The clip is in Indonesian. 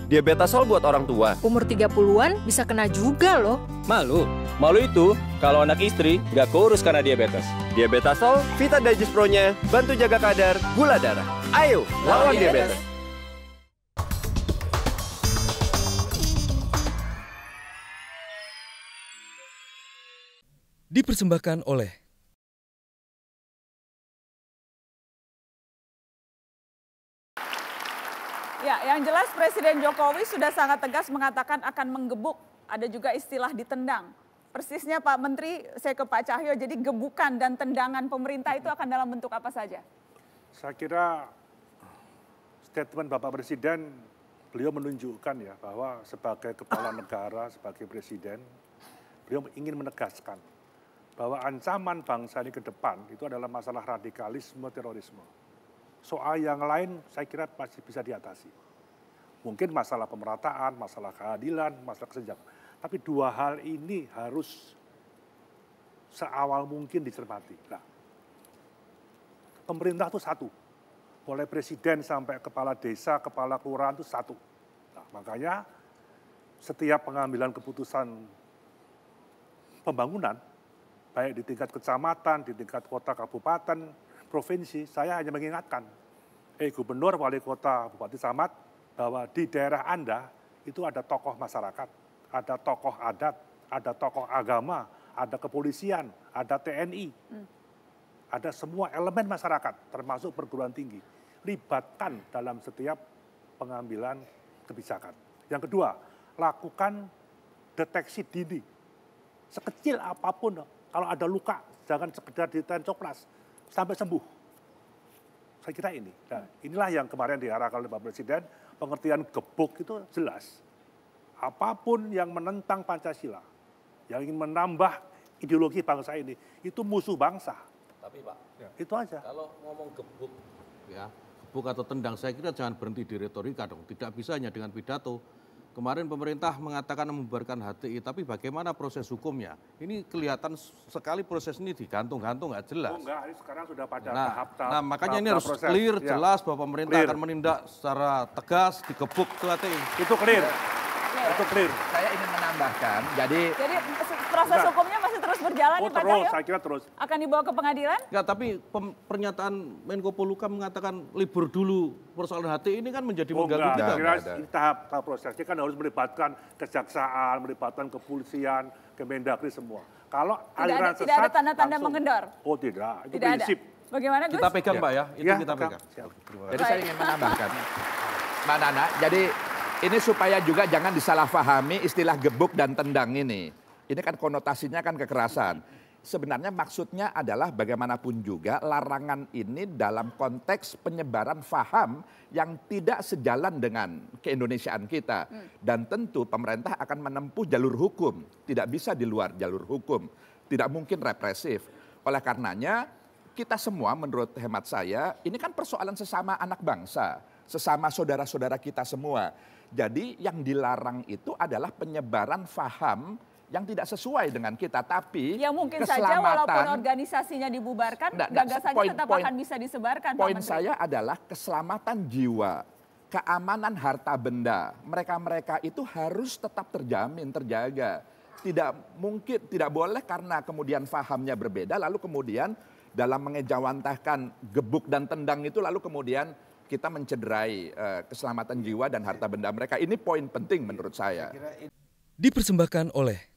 Diabetasol buat orang tua. Umur 30-an bisa kena juga loh. Malu? Malu itu kalau anak istri nggak kurus karena diabetes. Diabetasol, Vita Digest Pro-nya bantu jaga kadar gula darah. Ayo, lawan diabetes. Dipersembahkan oleh Ya, yang jelas Presiden Jokowi sudah sangat tegas mengatakan akan menggebuk. Ada juga istilah ditendang. Persisnya Pak Menteri, saya ke Pak Cahyo, jadi gebukan dan tendangan pemerintah itu akan dalam bentuk apa saja? Saya kira statement Bapak Presiden, beliau menunjukkan ya bahwa sebagai kepala negara, sebagai presiden, beliau ingin menegaskan bahwa ancaman bangsa ini ke depan itu adalah masalah radikalisme, terorisme. Soal yang lain saya kira masih bisa diatasi. Mungkin masalah pemerataan, masalah keadilan, masalah kesejahteraan. Tapi dua hal ini harus seawal mungkin dicermati. Nah, pemerintah itu satu. Mulai presiden sampai kepala desa, kepala kelurahan itu satu. Nah, makanya setiap pengambilan keputusan pembangunan, baik di tingkat kecamatan, di tingkat kota, kabupaten, provinsi, saya hanya mengingatkan, gubernur, wali kota, bupati, camat, bahwa di daerah Anda itu ada tokoh masyarakat, ada tokoh adat, ada tokoh agama, ada kepolisian, ada TNI, ada semua elemen masyarakat, termasuk perguruan tinggi, libatkan dalam setiap pengambilan kebijakan. Yang kedua, lakukan deteksi dini, sekecil apapun, kalau ada luka, jangan sekedar ditencoplas, sampai sembuh. Saya kira ini. Nah, inilah yang kemarin diarahkan oleh Pak Presiden, pengertian gebuk itu jelas. Apapun yang menentang Pancasila, yang ingin menambah ideologi bangsa ini, itu musuh bangsa. Tapi Pak, itu aja. Kalau ngomong gebuk, ya, gebuk atau tendang, saya kira jangan berhenti di retorika dong. Tidak bisa hanya dengan pidato. Kemarin pemerintah mengatakan membubarkan HTI, tapi bagaimana proses hukumnya? Ini kelihatan sekali proses ini digantung-gantung, nggak jelas. Oh enggak, ini sekarang sudah pada tahap-tahap. Nah, makanya ini harus proses. Clear, ya. Jelas bahwa pemerintah akan menindak secara tegas, digebuk itu HTI. Itu clear. Itu clear. Saya ingin menambahkan, jadi proses hukumnya masih terus berjalan nih Pak Cahyo? Saya kira terus. Akan dibawa ke pengadilan? Ya, tapi pernyataan Menko Polhukam mengatakan libur dulu persoalan HTI ini kan menjadi mengganggu kita. Ini tahap prosesnya kan harus melibatkan kejaksaan, melibatkan kepolisian, Kemendagri semua. Kalau aliran sesat, tidak ada tanda-tanda mengendor? Oh tidak, itu tidak prinsip. Ada. Bagaimana Gus? Kita pegang Pak ya, itu ya, kita pegang. Jadi saya ingin menambahkan, Mbak Nana, jadi ini supaya juga jangan disalahpahami istilah gebuk dan tendang ini. Ini kan konotasinya kan kekerasan. Sebenarnya maksudnya adalah bagaimanapun juga larangan ini dalam konteks penyebaran faham yang tidak sejalan dengan keindonesiaan kita. Dan tentu pemerintah akan menempuh jalur hukum. Tidak bisa di luar jalur hukum. Tidak mungkin represif. Oleh karenanya kita semua menurut hemat saya ini kan persoalan sesama anak bangsa. Sesama saudara-saudara kita semua. Jadi yang dilarang itu adalah penyebaran faham yang tidak sesuai dengan kita, tapi ya mungkin saja walaupun organisasinya dibubarkan, gagasannya tetap akan bisa disebarkan. Poin saya adalah keselamatan jiwa, keamanan harta benda, mereka-mereka itu harus tetap terjamin, terjaga. Tidak mungkin, tidak boleh karena kemudian fahamnya berbeda, lalu kemudian dalam mengejawantahkan gebuk dan tendang itu, lalu kemudian kita mencederai keselamatan jiwa dan harta benda mereka. Ini poin penting menurut saya. Dipersembahkan oleh